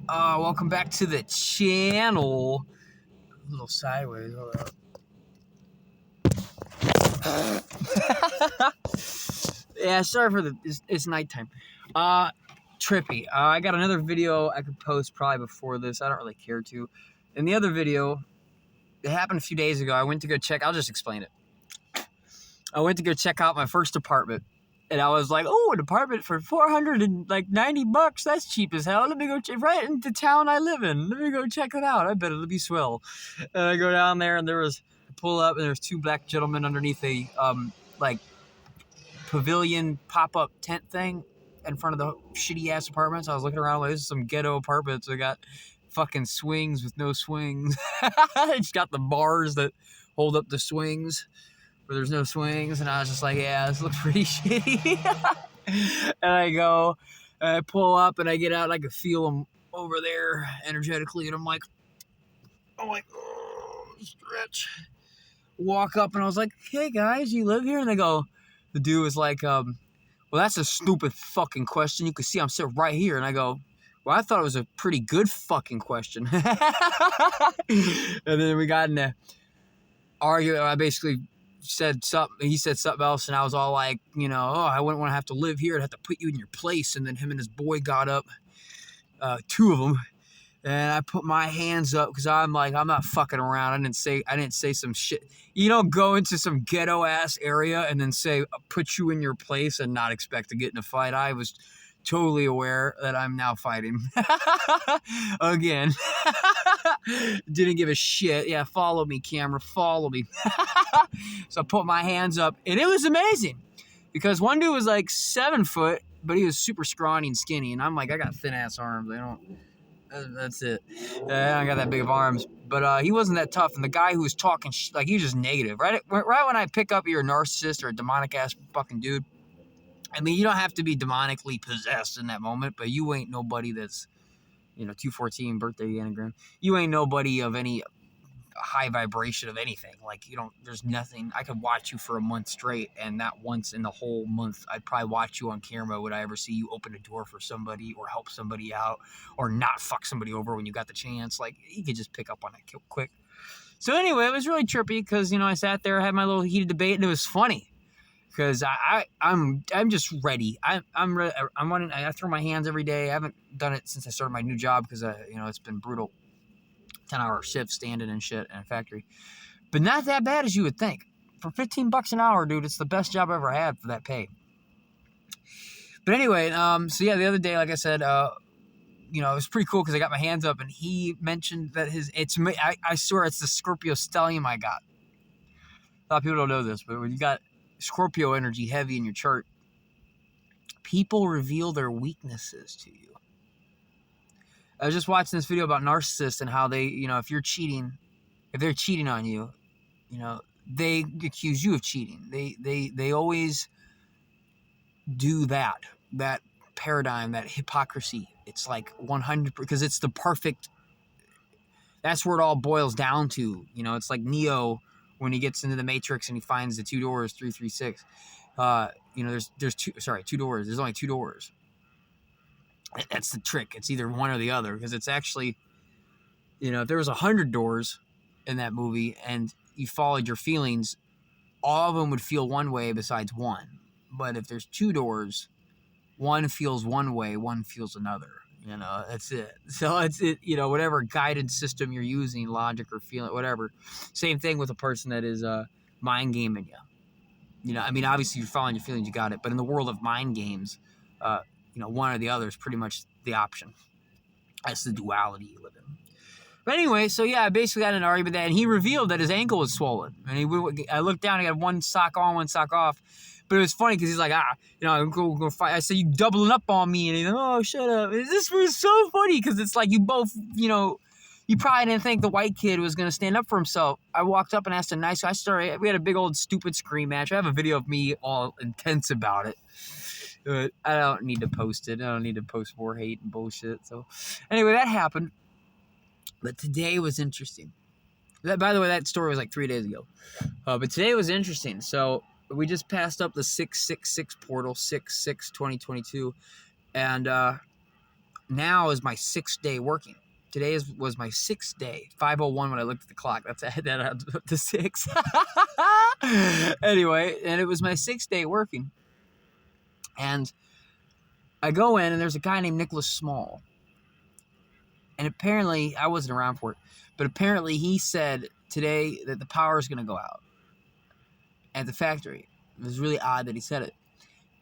Welcome back to the channel. A little sideways. Hold up. Yeah, sorry for it's nighttime. Trippy. I got another video I could post probably before this. I don't really care to. In the other video, it happened a few days ago. I went to go check. I'll just explain it. I went to go check out my first apartment. And I was like, oh, an apartment for $490. That's cheap as hell. Let me go right into town I live in. Let me go check it out. I bet it'll be swell. And I go down there, and I pull up, and there's two black gentlemen underneath a pavilion pop-up tent thing in front of the shitty ass apartments. I was looking around like, this is some ghetto apartments. They got fucking swings with no swings. It's got the bars that hold up the swings where there's no swings, and I was just like, yeah, this looks pretty shitty. And I pull up, and I get out, and I can feel them over there energetically, and I'm like, oh, stretch. Walk up, and I was like, hey guys, you live here? And the dude was like, well, that's a stupid fucking question. You can see I'm sitting right here. And I go, well, I thought it was a pretty good fucking question. And then we got in an argument. I basically said something. He said something else, and I was all like, I wouldn't want to have to live here. I'd have to put you in your place. And then him and his boy got up, two of them, and I put my hands up because I'm like, I'm not fucking around. I didn't say some shit. You don't go into some ghetto ass area and then say, put you in your place and not expect to get in a fight. I was totally aware that I'm now fighting. Again. Didn't give a shit. Yeah, follow me, camera. Follow me. So I put my hands up, and it was amazing because one dude was like 7 foot, but he was super scrawny and skinny. And I'm like, I got thin ass arms. That's it. I don't got that big of arms. But he wasn't that tough. And the guy who was talking, he was just negative. Right when I pick up you're a narcissist or a demonic-ass fucking dude, I mean, you don't have to be demonically possessed in that moment, but you ain't nobody that's, 214 birthday anagram. You ain't nobody of any high vibration of anything. Like, there's nothing. I could watch you for a month straight, and not once in the whole month I'd probably watch you on camera would I ever see you open a door for somebody or help somebody out or not fuck somebody over when you got the chance. Like, you could just pick up on that quick. So anyway, it was really trippy because, I sat there, had my little heated debate, and it was funny because I'm just ready. I'm ready. I throw my hands every day. I haven't done it since I started my new job because it's been brutal. 10-hour shift standing and shit in a factory. But not that bad as you would think. For $15 an hour, dude, it's the best job I ever had for that pay. But anyway, so yeah, the other day, like I said, it was pretty cool because I got my hands up and he mentioned that I swear it's the Scorpio stellium I got. A lot of people don't know this, but when you got Scorpio energy heavy in your chart, people reveal their weaknesses to you. I was just watching this video about narcissists and how they, if they're cheating on you, they accuse you of cheating. They always do that paradigm, that hypocrisy. It's like 100 because it's the perfect. That's where it all boils down to. It's like Neo when he gets into the Matrix and he finds the 2 doors, 336. There's two doors. There's only 2 doors. That's the trick. It's either one or the other because it's actually, if there was 100 doors in that movie and you followed your feelings, all of them would feel one way besides one. But if there's 2 doors, one feels one way, one feels another. That's it. So it's whatever guided system you're using, logic or feeling, whatever. Same thing with a person that is mind gaming you. Obviously you're following your feelings, you got it. But in the world of mind games, one or the other is pretty much the option. That's the duality you live in. But anyway, so yeah, I basically got in an argument with that, and he revealed that his ankle was swollen. And I looked down, I got one sock on, one sock off. But it was funny because he's like, I'm going to fight. I said, you doubling up on me. And he's like, oh, shut up. This was so funny because it's like you both, you probably didn't think the white kid was going to stand up for himself. I walked up and asked a nice, we had a big old stupid scream match. I have a video of me all intense about it. But I don't need to post it. I don't need to post more hate and bullshit. So anyway, that happened. But today was interesting. By the way, that story was like 3 days ago. But today was interesting. So we just passed up the 666 portal, 6/6/2022. And now is my 6th day working. Today was my 6th day. 5:01 when I looked at the clock. That's that adds up to 6. Anyway, and it was my 6th day working. And I go in, and there's a guy named Nicholas Small. And apparently, I wasn't around for it, but apparently he said today that the power is going to go out at the factory. It was really odd that he said it.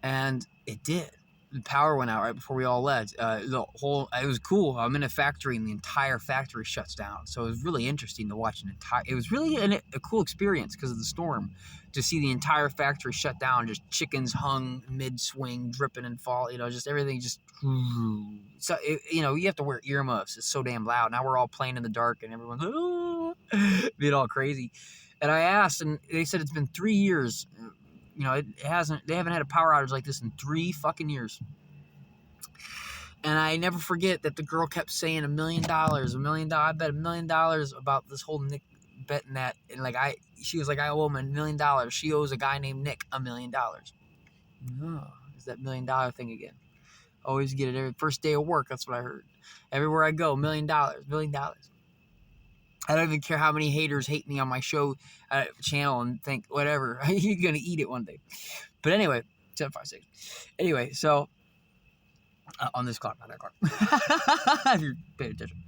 And it did. The power went out right before we all left. It was cool. I'm in a factory, and the entire factory shuts down. So it was really interesting to watch it was really a cool experience because of the storm, to see the entire factory shut down, just chickens hung mid-swing, dripping and fall, just everything just, so, you have to wear earmuffs. It's so damn loud. Now we're all playing in the dark, and everyone's, being all crazy. And I asked, and they said it's been 3 years. They haven't had a power outage like this in 3 fucking years. And I never forget that the girl kept saying $1 million, $1 million. I bet $1 million about this whole Nick betting that. And she was like, I owe him $1 million. She owes a guy named Nick $1 million. Oh, it's that $1 million thing again. Always get it every first day of work. That's what I heard. Everywhere I go, $1 million, $1 million. I don't even care how many haters hate me on my show channel and think, whatever, you're going to eat it one day. But anyway, 756. Anyway, so, on this clock, not that clock. If you're paying attention.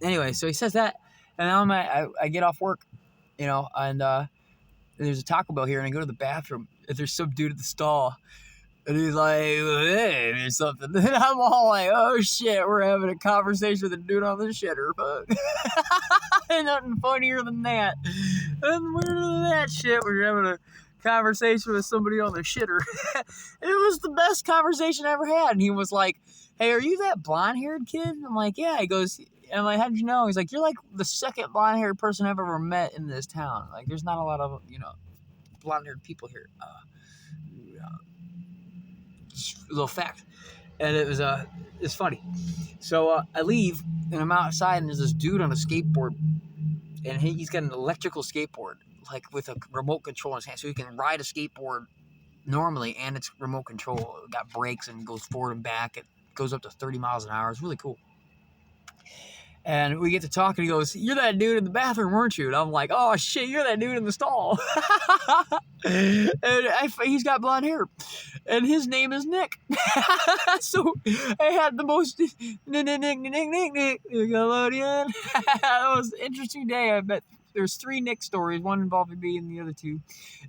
Anyway, so he says that, and now I get off work, and there's a Taco Bell here, and I go to the bathroom, and there's some dude at the stall. And he's like, hey, or something. And I'm all like, oh shit, we're having a conversation with a dude on the shitter. Ain't nothing funnier than that. And weirder than that shit, we're having a conversation with somebody on the shitter. It was the best conversation I ever had. And he was like, hey, are you that blonde-haired kid? I'm like, yeah. He goes, I'm like, how did you know? He's like, you're like the second blonde-haired person I've ever met in this town. Like, there's not a lot of, blonde-haired people here. Little fact. And it's funny. So I leave, and I'm outside, and there's this dude on a skateboard, and he's got an electrical skateboard, like with a remote control in his hand, so he can ride a skateboard normally, and it's remote control. It got brakes and goes forward and back. It goes up to 30 miles an hour. It's really cool. And we get to talk, and he goes, you're that dude in the bathroom, weren't you? And I'm like, oh, shit, you're that dude in the stall. And he's got blonde hair. And his name is Nick. So I had the most Nickelodeon. That was an interesting day. I bet there's 3 Nick stories, one involving me and the other 2.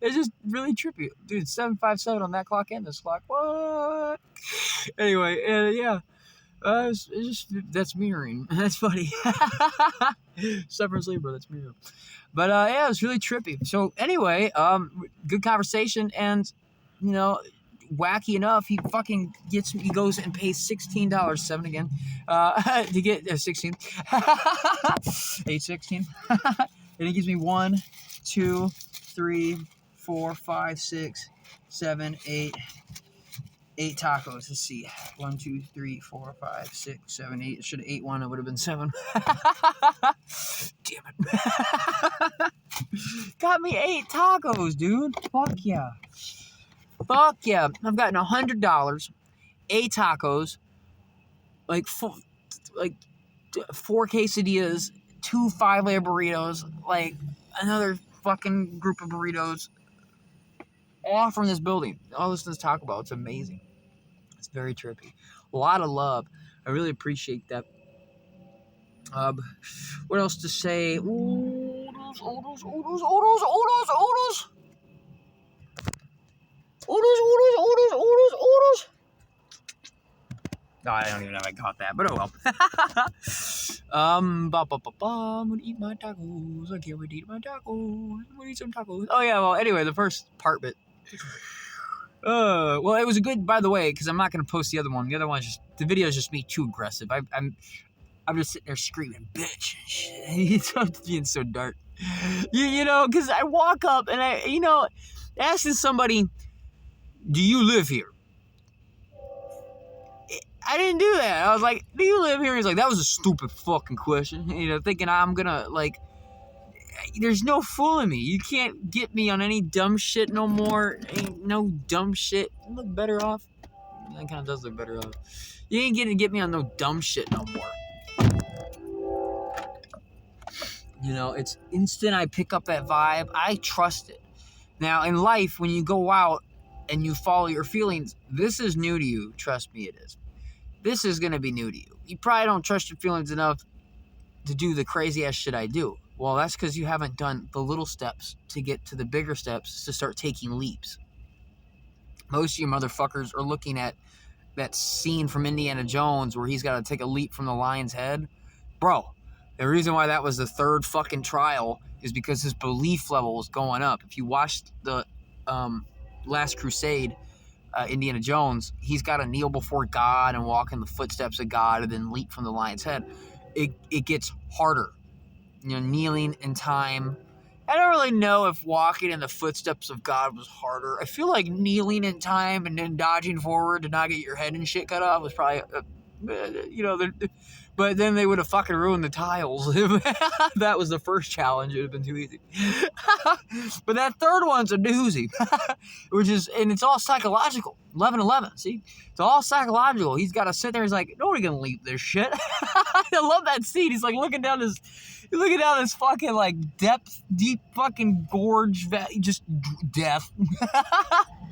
It's just really trippy. Dude, 7:57 on that clock and this clock. What? Anyway, yeah. It's just, that's mirroring. That's funny. Severance Libra, that's mirroring. But, yeah, it was really trippy. So, anyway, good conversation, and, wacky enough, he goes and pays $16, 7 again, to get, 16, 816, and he gives me 1, 2, 3, 4, 5, 6, 7, 8 tacos. Let's see. 1, 2, 3, 4, 5, 6, 7, 8. Should have ate 1. It would have been 7. Damn it. Got me 8 tacos, dude. Fuck yeah. Fuck yeah. I've gotten $100, 8 tacos, like 4 quesadillas, 2 5-layer burritos, like another fucking group of burritos, all from this building. All this Taco Bell. It's amazing. It's very trippy. A lot of love. I really appreciate that. What else to say? Odors. No, I don't even know if I caught that, but oh well. I'm gonna eat my tacos. I can't wait to eat my tacos. I'm gonna eat some tacos. Oh yeah, well anyway, the first part bit. Well, it was a good, by the way, because I'm not gonna post the other one. The other one's just, the video is just me too aggressive. I'm just sitting there screaming, bitch, and shit. It's being so dark. Because I walk up and asking somebody, do you live here? I didn't do that. I was like, do you live here? He's like, that was a stupid fucking question. Thinking I'm gonna, there's no fooling me. You can't get me on any dumb shit no more. Ain't no dumb shit. You look better off. That kind of does look better though. You ain't getting to get me on no dumb shit no more. You know, it's instant. I pick up that vibe. I trust it. Now, in life, when you go out and you follow your feelings, this is new to you. Trust me, it is. This is going to be new to you. You probably don't trust your feelings enough to do the crazy ass shit I do. Well, that's because you haven't done the little steps to get to the bigger steps to start taking leaps. Most of you motherfuckers are looking at that scene from Indiana Jones where he's got to take a leap from the lion's head. Bro, the reason why that was the third fucking trial is because his belief level was going up. If you watched the Last Crusade, Indiana Jones, he's got to kneel before God and walk in the footsteps of God and then leap from the lion's head. It gets harder. You know, kneeling in time. I don't really know if walking in the footsteps of God was harder. I feel like kneeling in time and then dodging forward to not get your head and shit cut off was probably, but then they would have fucking ruined the tiles. That was the first challenge. It would have been too easy. But that third one's a doozy, and it's all psychological. 11-11, see? It's all psychological. He's got to sit there. He's like, nobody can leap this shit. I love that scene. He's like looking down this fucking like deep fucking gorge, just death.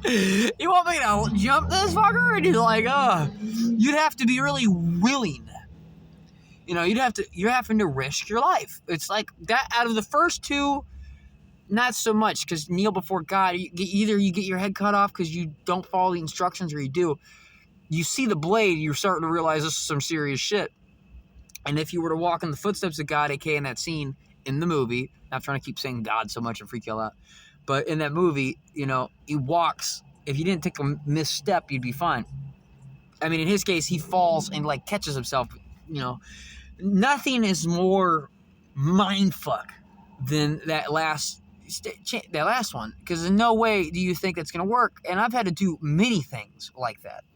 You want me to jump this fucker? And he's like, you'd have to be really willing. You know, you're having to risk your life. It's like that out of the first two, not so much, because kneel before God, either you get your head cut off because you don't follow the instructions, or you do. You see the blade, you're starting to realize this is some serious shit. And if you were to walk in the footsteps of God, aka in that scene in the movie, not trying to keep saying God so much and freak y'all out, but in that movie, you know, he walks. If you didn't take a misstep, you'd be fine. I mean, in his case, he falls and like catches himself. You know, nothing is more mindfuck than that last one, because in no way do you think that's gonna work. And I've had to do many things like that.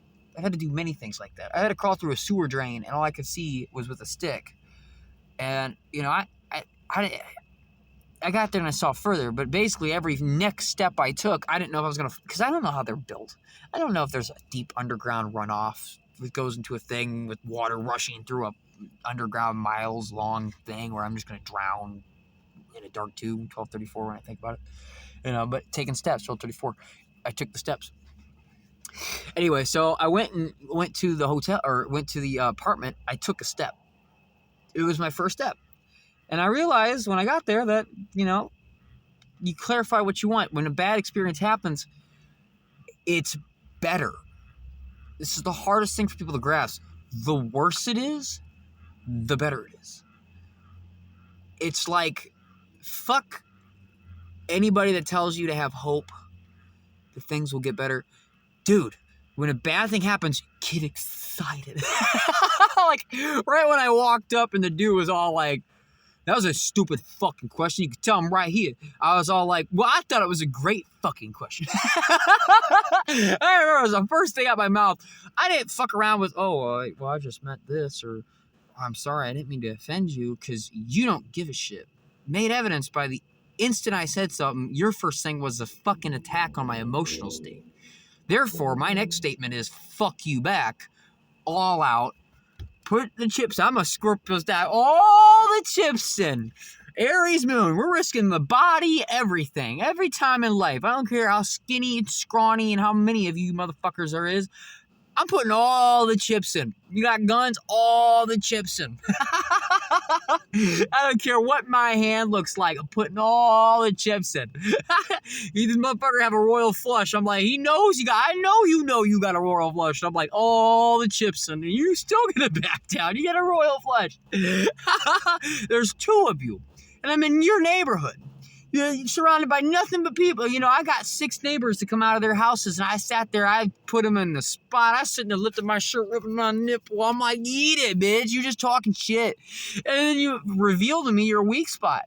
I had to crawl through a sewer drain, and all I could see was with a stick. And you know, I got there and I saw further, but basically every next step I took, I didn't know if I was gonna, because I don't know how they're built. I don't know if there's a deep underground runoff that goes into a thing with water rushing through a underground miles long thing where I'm just gonna drown in a dark tube. 1234 when I think about it, you know. But taking steps, 1234, I took the steps. Anyway, so I went to the hotel, or went to the apartment. I took a step. It was my first step. And I realized when I got there that, you know, you clarify what you want. When a bad experience happens, it's better. This is the hardest thing for people to grasp. The worse it is, the better it is. It's like, fuck anybody that tells you to have hope that things will get better. Dude, when a bad thing happens, get excited. Like, right when I walked up and the dude was all like, that was a stupid fucking question. You could tell him right here. I was all like, well, I thought it was a great fucking question. I remember it was the first thing out my mouth. I didn't fuck around with, well, I just meant this, or I'm sorry, I didn't mean to offend you, because you don't give a shit. Made evidence by the instant I said something, your first thing was a fucking attack on my emotional state. Therefore, my next statement is fuck you back, all out. Put the chips. I'm a Scorpio's dad. All the chips in. Aries moon. We're risking the body, everything. Every time in life. I don't care how skinny and scrawny and how many of you motherfuckers there is. I'm putting all the chips in. You got guns? All the chips in. I don't care what my hand looks like. I'm putting all the chips in. This motherfucker have a royal flush. I'm like, I know you got a royal flush. And I'm like, all the chips in. And you still gonna back down. You got a royal flush. There's two of you. And I'm in your neighborhood. You're surrounded by nothing but people. You know, I got 6 neighbors to come out of their houses, and I sat there. I put them in the spot. I sitting there lifting my shirt, ripping my nipple. I'm like, eat it, bitch. You're just talking shit. And then you reveal to me your weak spot.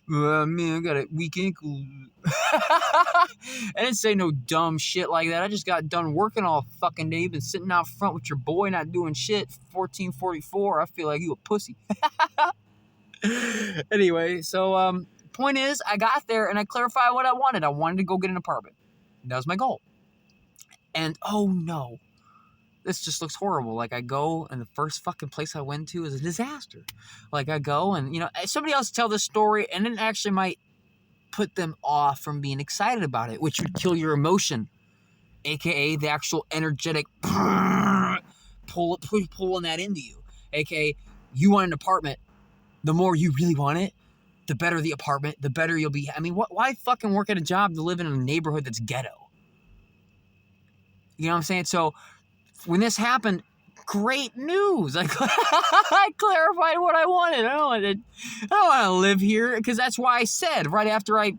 Man, I got a weak ankle. I didn't say no dumb shit like that. I just got done working all fucking day. Been sitting out front with your boy, not doing shit. 1444. I feel like you a pussy. Anyway, so, point is, I got there and I clarified what I wanted. I wanted to go get an apartment. That was my goal. And oh no, this just looks horrible. Like, I go, and the first fucking place I went to is a disaster. Like, I go, and, you know, somebody else tell this story, and it actually might put them off from being excited about it, which would kill your emotion, aka the actual energetic pulling that into you, aka you want an apartment. The more you really want it, the better the apartment, the better you'll be. I mean, why fucking work at a job to live in a neighborhood that's ghetto? You know what I'm saying? So when this happened, great news. I clarified what I wanted. I don't want to live here, because that's why I said right after I'd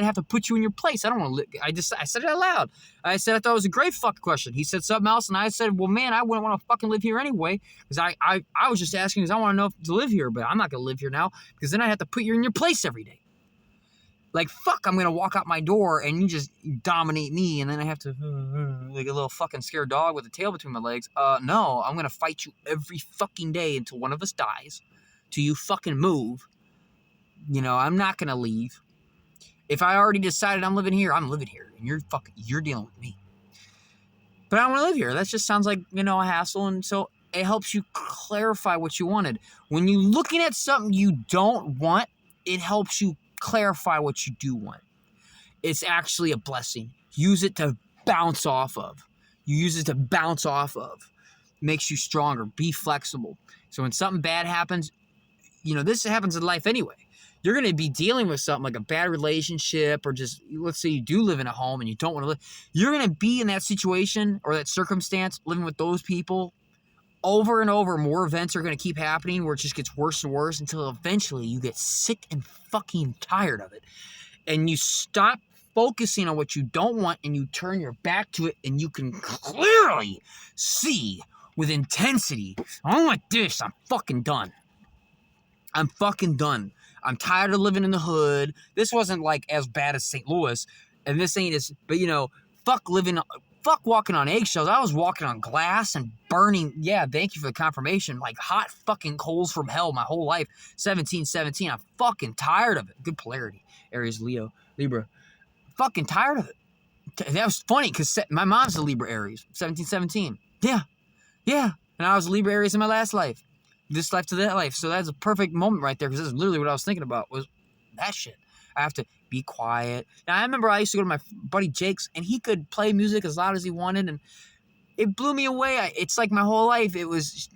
have to put you in your place. I don't want to live. I said it out loud. I said I thought it was a great fucking question. He said something else, and I said, well, man, I wouldn't want to fucking live here anyway, because I was just asking because I want to know if to live here, but I'm not gonna live here now, because then I have to put you in your place every day. Like, fuck, I'm going to walk out my door and you just dominate me, and then I have to, like a little fucking scared dog with a tail between my legs. No, I'm going to fight you every fucking day until one of us dies, till you fucking move. You know, I'm not going to leave. If I already decided I'm living here, I'm living here, and you're dealing with me. But I don't want to live here. That just sounds like, you know, a hassle, and so it helps you clarify what you wanted. When you're looking at something you don't want, it helps you clarify what you do want. It's actually a blessing. Use it to bounce off of. You use it to bounce off of. Makes you stronger. Be flexible. So when something bad happens, you know, this happens in life anyway. You're going to be dealing with something like a bad relationship, or just, let's say you do live in a home and you don't want to live. You're going to be in that situation or that circumstance, living with those people over and over. More events are going to keep happening where it just gets worse and worse until eventually you get sick and fucking tired of it. And you stop focusing on what you don't want and you turn your back to it, and you can clearly see with intensity, I don't want this. I'm fucking done. I'm fucking done. I'm tired of living in the hood. This wasn't like as bad as St. Louis, and this ain't as, but you know, fuck walking on eggshells. I was walking on glass and burning. Yeah, thank you for the confirmation. Like hot fucking coals from hell my whole life. 1717. I'm fucking tired of it. Good polarity. Aries, Leo, Libra. Fucking tired of it. That was funny because my mom's a Libra Aries. 1717. Yeah. And I was a Libra Aries in my last life. This life to that life. So that's a perfect moment right there, because that's literally what I was thinking about, was that shit. I have to be quiet. Now, I remember I used to go to my buddy Jake's, and he could play music as loud as he wanted, and it blew me away. It's like my whole life, it was,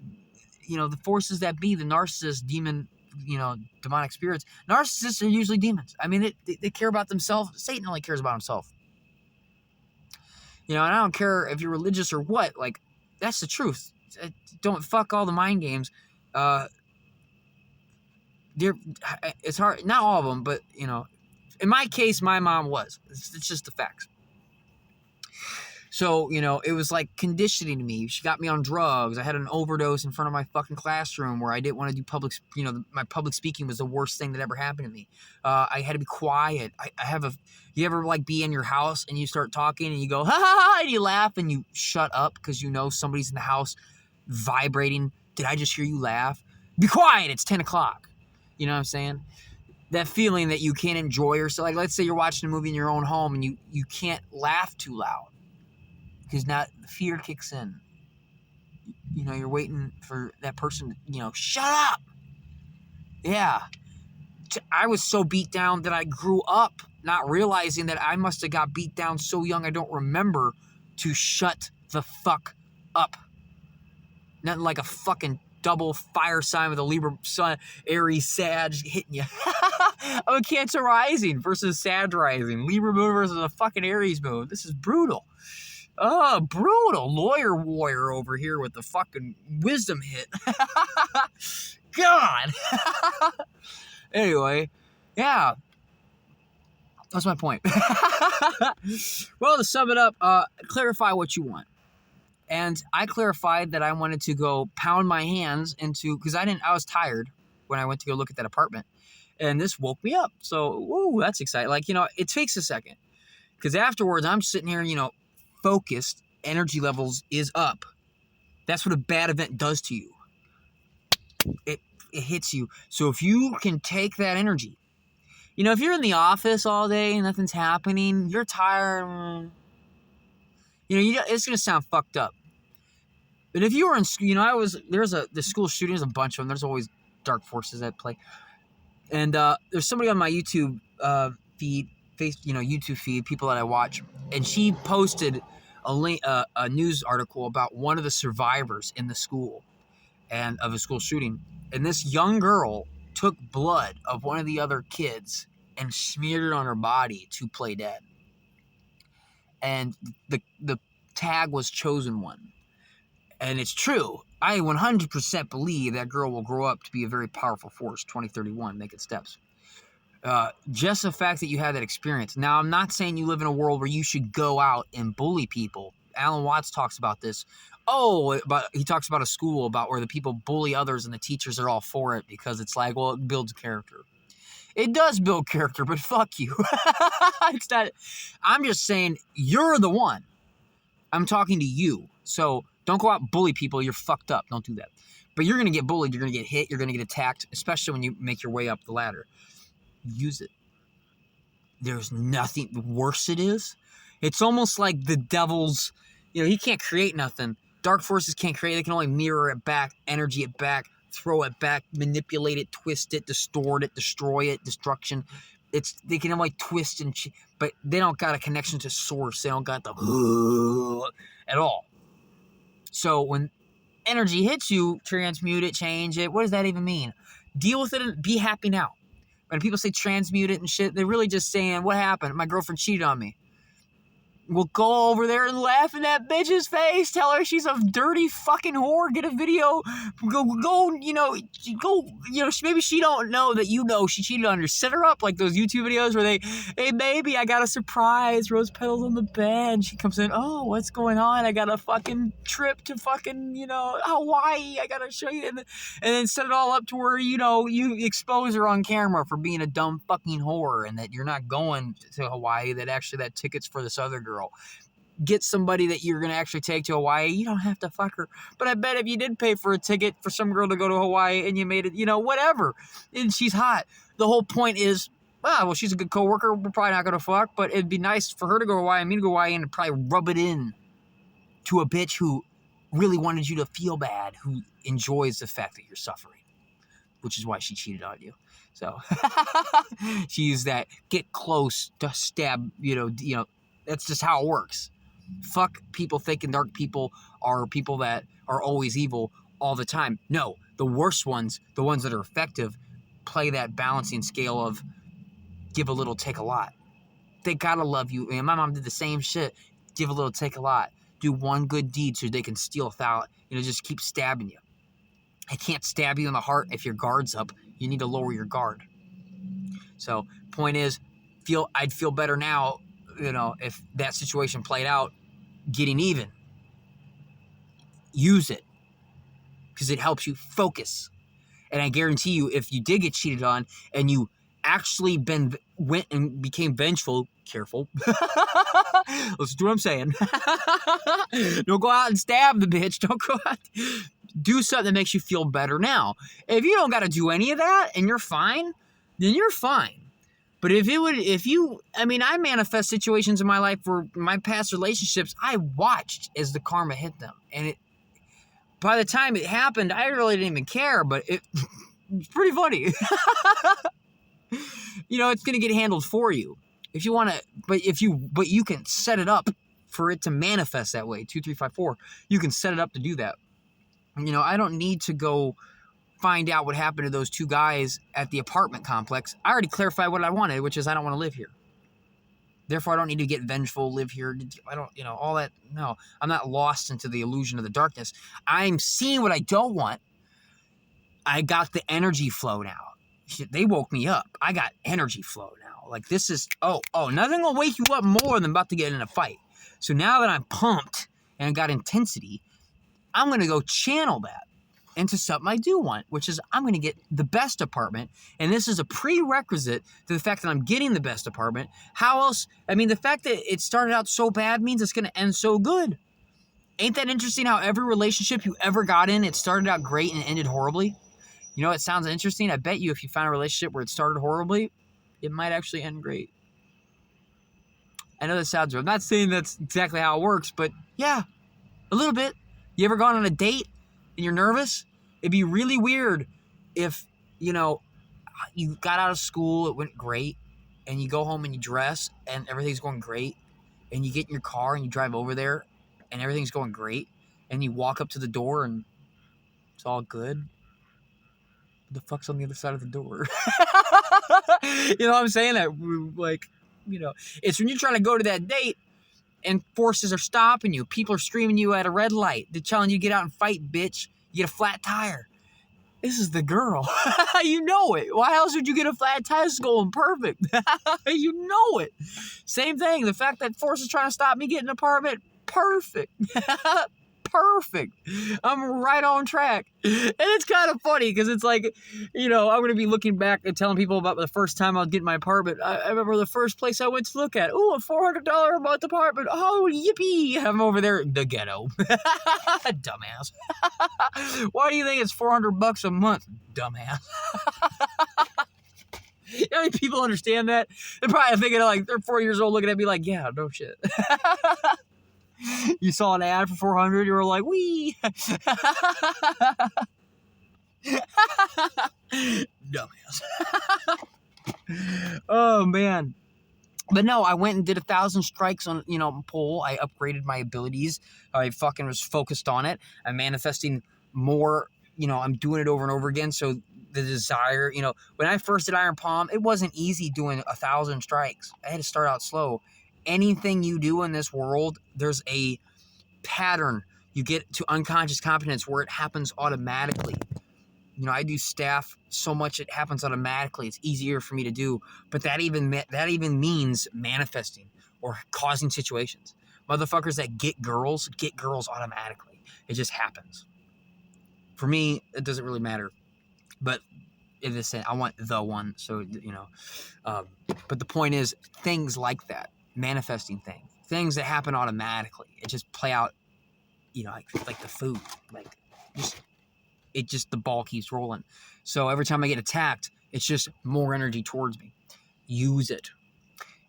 you know, the forces that be, the narcissist, demon, you know, demonic spirits. Narcissists are usually demons. I mean, they care about themselves. Satan only cares about himself. You know, and I don't care if you're religious or what. Like, that's the truth. Don't fuck all the mind games. It's hard. Not all of them, but, you know, in my case, my mom was. It's just the facts. So, you know, it was like conditioning to me. She got me on drugs. I had an overdose in front of my fucking classroom where I didn't want to do public, you know, my public speaking was the worst thing that ever happened to me. I had to be quiet. You ever like be in your house and you start talking and you go, ha ha ha, and you laugh and you shut up because you know somebody's in the house vibrating. Did I just hear you laugh? Be quiet. It's 10 o'clock. You know what I'm saying? That feeling that you can't enjoy yourself. Like, let's say you're watching a movie in your own home and you can't laugh too loud, because now fear kicks in. You know, you're waiting for that person to, you know, shut up. Yeah. I was so beat down that I grew up not realizing that I must have got beat down so young I don't remember to shut the fuck up. Nothing like a fucking double fire sign with a Libra Sun, Aries, Sag hitting you. I'm a Cancer rising versus Sag rising. Libra moon versus a fucking Aries moon. This is brutal. Oh, brutal. Lawyer warrior over here with the fucking wisdom hit. God. Anyway, yeah. That's my point. Well, to sum it up, clarify what you want. And I clarified that I wanted to go pound my hands into, because I was tired when I went to go look at that apartment. And this woke me up. So, woo, that's exciting. Like, you know, it takes a second. Because afterwards, I'm sitting here, you know, focused, energy levels is up. That's what a bad event does to you. It hits you. So if you can take that energy, you know, if you're in the office all day and nothing's happening, you're tired, you know, it's going to sound fucked up. But if you were in school, the school shooting, there's a bunch of them. There's always dark forces at play. And there's somebody on my YouTube feed, YouTube feed, people that I watch, and she posted a news article about one of the survivors in the school and of a school shooting. And this young girl took blood of one of the other kids and smeared it on her body to play dead. And the tag was chosen one. And it's true. I 100% believe that girl will grow up to be a very powerful force, 2031, making steps. Just the fact that you had that experience. Now, I'm not saying you live in a world where you should go out and bully people. Alan Watts talks about this. But he talks about a school about where the people bully others and the teachers are all for it because it's like, well, it builds character. It does build character, but fuck you. It's not. I'm just saying you're the one. I'm talking to you. So don't go out and bully people. You're fucked up. Don't do that. But you're going to get bullied. You're going to get hit. You're going to get attacked, especially when you make your way up the ladder. Use it. There's nothing worse it is. It's almost like the devil's, he can't create nothing. Dark forces can't create. They can only mirror it back, energy it back, throw it back, manipulate it, twist it, distort it, destroy it, destruction. They can only twist but they don't got a connection to source. They don't got the at all. So when energy hits you, transmute it, change it. What does that even mean? Deal with it and be happy now. When people say transmute it and shit, they're really just saying, what happened? My girlfriend cheated on me. We'll go over there and laugh in that bitch's face. Tell her she's a dirty fucking whore. Get a video. Maybe she don't know that she cheated on her. Set her up like those YouTube videos where hey, baby, I got a surprise. Rose petals on the bed. And she comes in, oh, what's going on? I got a fucking trip to fucking, Hawaii. I got to show you. And then set it all up to where, you expose her on camera for being a dumb fucking whore and that you're not going to Hawaii, that actually that ticket's for this other girl. Get somebody that you're going to actually take to Hawaii. You don't have to fuck her. But I bet if you did pay for a ticket for some girl to go to Hawaii and you made it, whatever, and she's hot. The whole point is, she's a good coworker. We're probably not going to fuck, but it'd be nice for her to go to Hawaii and me to go to Hawaii and probably rub it in to a bitch who really wanted you to feel bad, who enjoys the fact that you're suffering, which is why she cheated on you. So she used that get close to stab, that's just how it works. Fuck people thinking dark people are people that are always evil all the time. No, the worst ones, the ones that are effective, play that balancing scale of give a little, take a lot. They gotta love you. And my mom did the same shit. Give a little, take a lot. Do one good deed so they can steal 1,000. Just keep stabbing you. I can't stab you in the heart if your guard's up. You need to lower your guard. So, point is, I'd feel better now, if that situation played out, getting even. Use it. Because it helps you focus. And I guarantee you, if you did get cheated on and you actually went and became vengeful, careful. Listen to what I'm saying. Don't go out and stab the bitch. Don't go out. Do something that makes you feel better now. If you don't got to do any of that and you're fine, then you're fine. But I manifest situations in my life where my past relationships, I watched as the karma hit them. And by the time it happened, I really didn't even care, but it's pretty funny. It's going to get handled for you. If you want to, but you can set it up for it to manifest that way. 2, 3, 5, 4. You can set it up to do that. I don't need to go find out what happened to those 2 guys at the apartment complex. I already clarified what I wanted, which is I don't want to live here. Therefore, I don't need to get vengeful, live here. I don't, all that. No, I'm not lost into the illusion of the darkness. I'm seeing what I don't want. I got the energy flow now. They woke me up. I got energy flow now. Like this is, nothing will wake you up more than about to get in a fight. So now that I'm pumped and I got intensity, I'm going to go channel that into something I do want, which is I'm going to get the best apartment. And this is a prerequisite to the fact that I'm getting the best apartment. How else? The fact that it started out so bad means it's going to end so good. Ain't that interesting how every relationship you ever got in, it started out great and ended horribly? It sounds interesting. I bet you if you found a relationship where it started horribly, it might actually end great. I know that sounds weird. I'm not saying that's exactly how it works, but yeah, a little bit. You ever gone on a date and you're nervous? It'd be really weird if, you know, you got out of school, it went great, and you go home and you dress and everything's going great, and you get in your car and you drive over there and everything's going great, and you walk up to the door and it's all good. What the fuck's on the other side of the door? You know what I'm saying? Like, you know, it's when you're trying to go to that date and forces are stopping you. People are screaming you at a red light. They're telling you to get out and fight, bitch. You get a flat tire. This is the girl. You know it. Why else would you get a flat tire? It's going perfect. You know it. Same thing. The fact that Force is trying to stop me getting an apartment, perfect. Perfect. I'm right on track. And it's kind of funny because it's like, you know, I'm going to be looking back and telling people about the first time I was getting my apartment. I remember the first place I went to look at. Ooh, a $400 a month apartment. Oh, yippee. I'm over there in the ghetto. Dumbass. Why do you think it's $400 a month? Dumbass. You know how many people understand that? They're probably thinking like they're 4 years old looking at me like, yeah, no shit. You saw an ad for 400, you were like, wee. Dumbass. Oh, man. But no, I went and did 1,000 strikes on, you know, pole. I upgraded my abilities. I fucking was focused on it. I'm manifesting more, you know, I'm doing it over and over again. So the desire, you know, when I first did Iron Palm, it wasn't easy doing 1,000 strikes. I had to start out slow. Anything you do in this world, there's a pattern. You get to unconscious competence where it happens automatically. You know, I do staff so much it happens automatically. It's easier for me to do. But that even means manifesting or causing situations. Motherfuckers that get girls automatically. It just happens. For me, it doesn't really matter. But in this sense, I want the one. So, you know. But the point is, things like that. Manifesting things that happen automatically. It just play out, you know, like the food, like the ball keeps rolling. So every time I get attacked, it's just more energy towards me. Use it.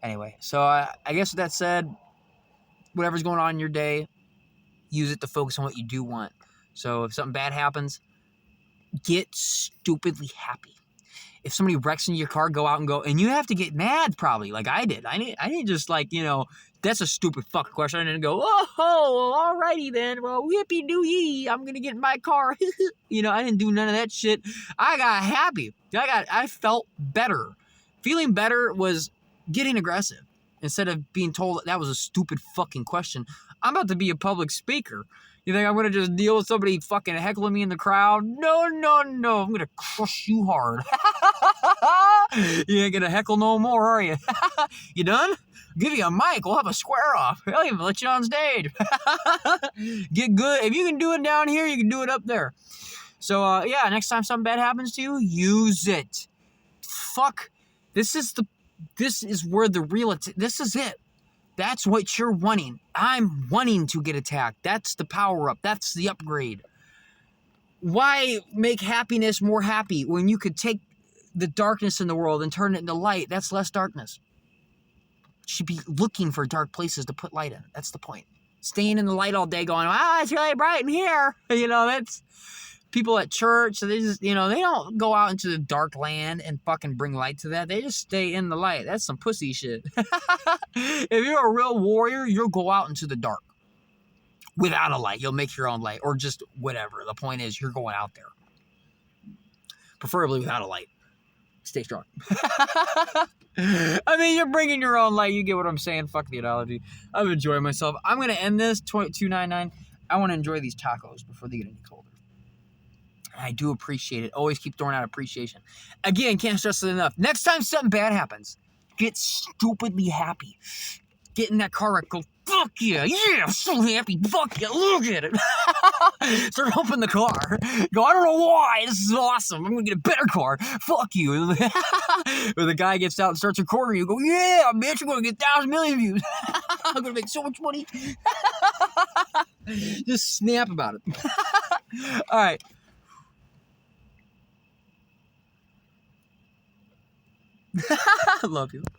Anyway, so I guess with that said, whatever's going on in your day, use it to focus on what you do want. So if something bad happens, get stupidly happy. If somebody wrecks into your car, go out and go, and you have to get mad probably, like I did. I didn't just like, you know, that's a stupid fucking question. I didn't go, oh, alrighty then, well, yippee-doo-yee, I'm gonna get in my car. You know, I didn't do none of that shit. I got happy. I felt better. Feeling better was getting aggressive. Instead of being told that was a stupid fucking question. I'm about to be a public speaker. You think I'm going to just deal with somebody fucking heckling me in the crowd? No. I'm going to crush you hard. You ain't going to heckle no more, are you? You done? Give you a mic. We'll have a square off. I'll even let you on stage. Get good. If you can do it down here, you can do it up there. So, yeah, next time something bad happens to you, use it. Fuck. This is where the real... This is it. That's what you're wanting. I'm wanting to get attacked. That's the power up. That's the upgrade. Why make happiness more happy when you could take the darkness in the world and turn it into light? That's less darkness. You should be looking for dark places to put light in. That's the point. Staying in the light all day going, it's really bright in here. You know, that's... People at church, so they just, you know, they don't go out into the dark land and fucking bring light to that. They just stay in the light. That's some pussy shit. If you're a real warrior, you'll go out into the dark without a light. You'll make your own light or just whatever. The point is you're going out there. Preferably without a light. Stay strong. I mean, you're bringing your own light. You get what I'm saying. Fuck the analogy. I'm enjoying myself. I'm going to end this, 299. I want to enjoy these tacos before they get any colder. I do appreciate it. Always keep throwing out appreciation. Again, can't stress it enough. Next time something bad happens, get stupidly happy. Get in that car wreck, go, fuck yeah, I'm so happy, fuck yeah, look at it. Start opening the car. Go, I don't know why, this is awesome. I'm gonna get a better car. Fuck you. When the guy gets out and starts recording, you go, yeah, bitch, I'm gonna get 1,000 million views. I'm gonna make so much money. Just snap about it. All right. Love you.